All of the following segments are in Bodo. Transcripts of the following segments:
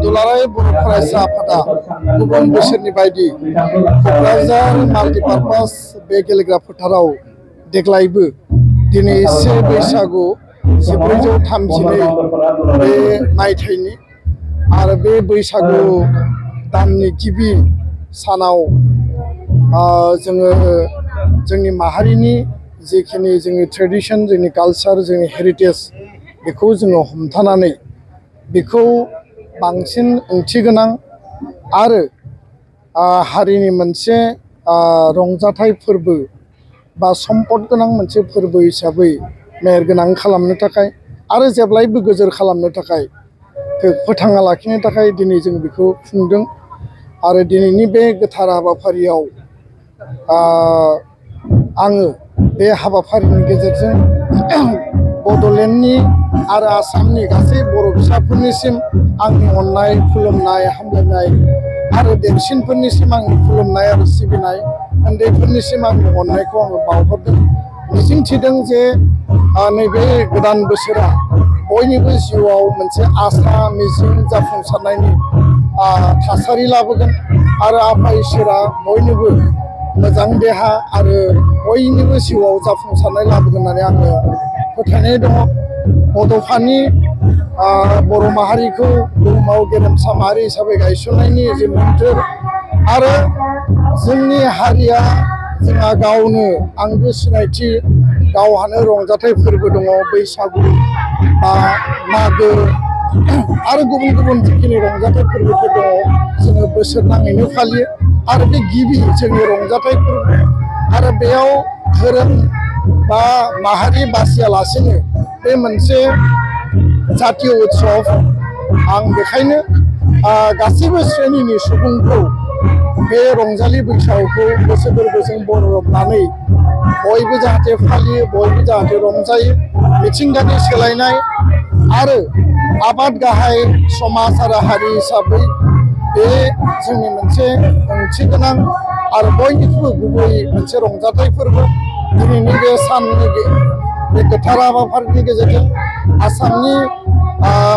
दुलाराय बर' फरायसा आफादा गुबुन बोसोरनि बायदि क'क्राझार माल्टिपार्पास बे गेलेग्रा फोथाराव देग्लायबो दिनै 1 बैसागु 1432 बे मायथाइनि आरो बे बैसागु दाननि गिबि सानाव जोङो जोंनि माहारिनि जिखिनि जोंनि ट्रेडिशन जोंनि कालचार जोंनि हेरिटेज बेखौ जोङो हमथानानै बेखौ बांसिन ओंथिगोनां आरो हारिनि मोनसे रंजाथाइ फोरबो बा सम्पद गोनां मोनसे फोरबो हिसाबै मेहेरगोनां खालामनो थाखाय आरो जेब्लायबो गोजोर खालामनो थाखाय फोथांना लाखिनो थाखाय दिनै जों बेखौ खुंदों आरो दिनैनि बे गोथार हाबाफारियाव आङो बे हाबाफारिनि गेजेरजों बड'लेण्डनि आरो आसामनि गासै बर' फिसाफोरनिसिम आंनि अननाय खुलुमनाय हामलायनाय आरो देरसिनफोरनिसिम आंनि खुलुमनाय आरो सिबिनाय उन्दैफोरनिसिम आंनि अननायखौ आङो बावहरदों मिजिंथिदों जे नैबे गोदान बोसोरा बयनिबो जिउआव मोनसे आसा मिजिं जाफुंसारनायनि थासारि लाबोगोन आरो आफा इसोरा बयनोबो मोजां देहा आरो बयनिबो जिउआव जाफुंसारनाय लाबोगोन होननानै आङो फोथायनाय दङ बड'फानि बर' माहारिखौ बुहुमाव गेरेमसा माहारि हिसाबै गायसननायनि जि मोन्थोर आरो जोंनि हारिया जोंहा गावनो आंगो सिनायथि गावहानो रंजाथाइ फोरबो दङ बैसागु बा मागो आरो गुबुन गुबुन जिखिनि रंजाथाइ फोरबोफोर दङ जोङो बोसोर नाङैनो फालियो आरो बे गिबि जोंनि रंजाथाइ फोरबो आरो बेयाव धोरोम बा माहारि बासियालासेनो बे मोनसे जातीय उत्सव आं बेखायनो गासैबो श्रेणिनि सुबुंखौ बे रंजालि बैसागुखौ गोसो गोरबोजों बरनानै बयबो जाहाथे फालियो बयबो जाहाथे रंजायो मिथिंगानि सोलायनाय आरो आबाद गाहाय समाज आरो हारि हिसाबै बे जोंनि मोनसे ओंथिगोनां आरो बयनिख्रुइबो गुबै मोनसे रंजाथाइ फोरबो दिनैनि बे साननि बे गोथार हाबाफारिनि गेजेरजों आसामनि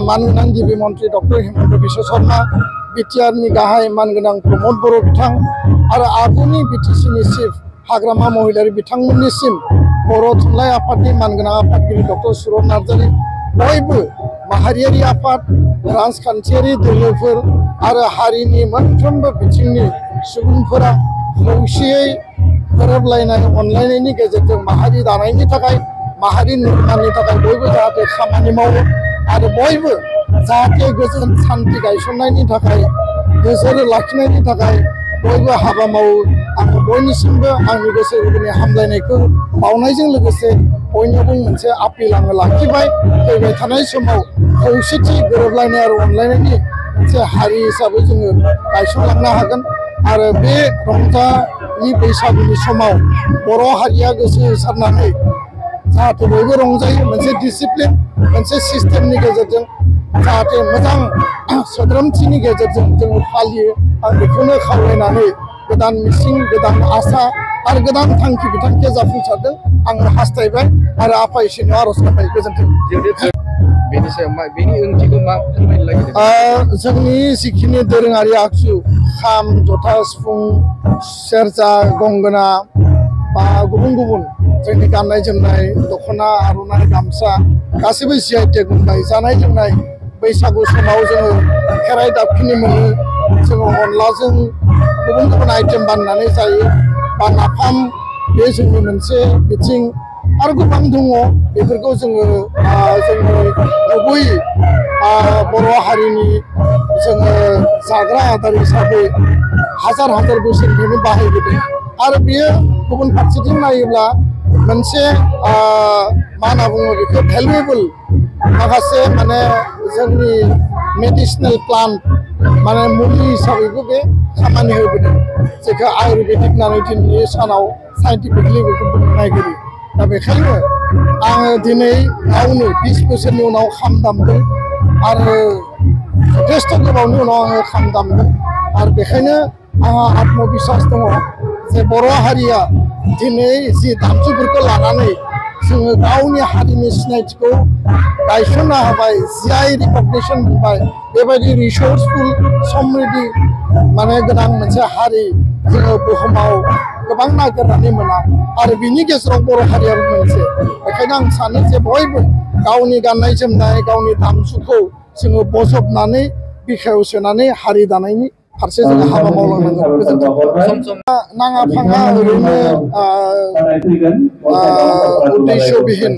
मानगोनां गिबि मन्त्रि डक्टर हिमन्त बिश्व शर्मा बिटिआरनि गाहाय मानगोनां प्रमद बर' बिथां आरो आगुनि बिटिसिनि चिफ हाग्रामा महिलारि बिथांमोननिसिम बर' थुनलाइ आफादनि मानगोनां आफादगिरि डक्टर सुरत नार्जारि बयबो माहारियारि आफाद राजखान्थियारि दोलोफोर आरो हारिनि मोनफ्रोमबो बिथिंनि सुबुंफोरा खौसेयै गोरोबलायनाय अनलायनायनि गेजेरजों माहारि दानायनि थाखाय माहारि निर्माणनि थाखाय बयबो जाहाथे खामानि मावो आरो बयबो जाहाथे गोजोन सान्थि गायसननायनि थाखाय गोजोर लाखिनायनि थाखाय बयबो हाबा मावो आं बयनिसिमबो आंनि गोसो गोरबोनि हामलायनायखौ बावनायजों लोगोसे बयनियावबो मोनसे आपिल आङो लाखिबाय फैबाय थानाय समाव खौसेथि गोरोबलायनाय आरो अनलायनायनि मोनसे हारि हिसाबै जोङो गायसनलांनो हागोन आरो बे रंजालि बैसागुनि समाव बर' हारिया गोसो होसारनानै जाहाथे बयबो रंजायो मोनसे डिसिप्लिन मोनसे सिस्टेमनि गेजेरजों जाहाथे मोजां सोद्रोमथिनि गेजेरजों जोङो फालियो आं बेखौनो खावलायनानै गोदान मिजिं गोदान आसा आरो गोदान थांखि बिथांखिया जाफुंसारदों आङो हास्थायबाय आरो आफा इसोरनियाव आर'ज गाबबाय गोजोन्थों बेनि सायाव बेनि ओंथिखौ मा फोरमायनो नागिरदों जोंनि जिखिनि दोरोङारि आगजु खाम जथा सिफुं सेरजा गंगोना बा गुबुन गुबुन जोंनि गाननाय जोमनाय दख'ना आर'नाइ गामसा गासैबो GI/टेग मोननाय जानाय लोंनाय बैसागु समाव जोङो खेराइ दाफिनि मोनो जोङो अनलाजों गुबुन गुबुन आइटेम बानायनानै जायो बा नाफाम बे जोंनि मोनसे बिथिं आरो गोबां दङ बेफोरखौ जोङो जोंनि गुबै बर' हारिनि जोङो जाग्रा आदार हिसाबै हाजार हाजार बोसोरनिफ्रायनो बाहायबोदों आरो बेयो गुबुन फारसेथिं नायोब्ला मोनसे मा होनना बुङो बेखौ भेलुएबल माखासे माने जोंनि मेडिसिनेल प्लान्ट माने मुलि हिसाबैबो बे खामानि होबोदों जेखौ आयुर्वेदिक होननानै दिनैनि सानाव साइन्टिफिकलि बेखौ बुंनो नागिरो दा बेखायनो आङो दिनै गावनो 20 बोसोरनि उनाव खाम दामदों आरो जथेस्थ' गोबावनि उनाव आङो खाम दामदों आरो बेखायनो आंहा आत्मबिश्वास दङ जे बर' हारिया दिनै जि दामजुफोरखौ लानानै जोङो गावनि हारिनि सिनायथिखौ गायसननो हाबाय जिआई रिकगनिशन मोनबाय बेबायदि रिसोर्सफुल समृद्धि माने गोनां मोनसे हारि जोङो बुहुमाव गोबां नागिरनानै मोना आरो बिनि गेजेराव बर' हारियाबो मोनसे बेखायनो आं सानो जे बयबो गावनि गाननाय जोमनाय गावनि दामजुखौ जोङो बजबनानै बिखायाव सोनानै हारि दानायनि फारसे जोङो हाबा मावलांनांगोन गोजोन्थों नाङा फाङा ओरैनो उद्देश्य बिहीन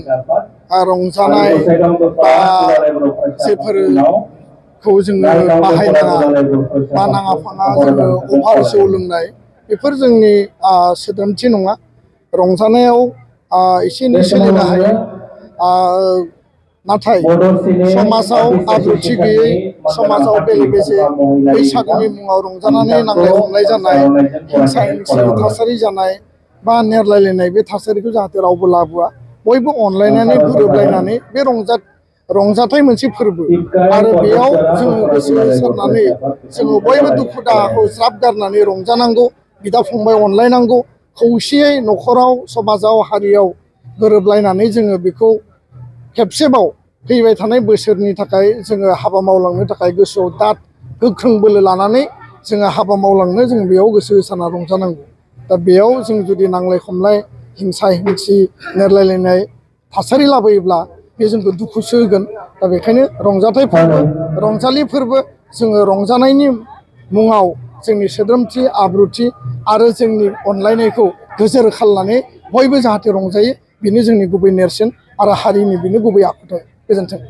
रंजानाय बा जेफोरखौ जोङो बाहायनाङा बा नाङा फाङा जोङो अभार जौ लोंनाय बेफोर जोंनि सोद्रोमथि नङा रंजानायाव एसे एनै सोलिनो हायो नाथाय समाजाव आब्रुथि गैयै समाजाव बेले बेजे बैसागुनि मुङाव रंजानानै नांलाय खमलाय जानाय हिंसा हिंसि थासारि जानाय बा नेरलायलायनाय बे थासारिखौ जाहाथे रावबो लाबोआ बयबो अनलायनानै गोरोबलायनानै बे रंजाथाइ मोनसे फोरबो आरो बेयाव जोङो गोसो होसारनानै जोङो बयबो दुखु दाहाखौ ज्राब गारनानै रंजानांगौ बिदा फंबाय अनलायनांगौ खौसेयै न'खराव समाजाव हारियाव गोरोबलायनानै जोङो बेखौ खेबसेबाव फैबाय थानाय बोसोरनि थाखाय जोङो हाबा मावलांनो थाखाय गोसोआव दाद गोख्रों बोलो लानानै जोङो हाबा मावलांनो जों बेयाव गोसो होसारना रंजानांगौ दा बेयाव जों जुदि नांलाय खमलाय हिंसा हिंसि नेरलायलायनाय थासारि लाबोयोब्ला बे जोंखौ दुखुसो होगोन दा बेखायनो रंजाथाइ फोरबो रंजालि फोरबो जोङो रंजानायनि मुङाव जोंनि सोद्रोमथि आब्रुथि आरो जोंनि अनलायनायखौ गोजोर खालामनानै बयबो जाहाथे रंजायो बेनो जोंनि गुबै नेरसोन आरो हारिनि बेनो गुबै आखुथाय गोजोन्थों।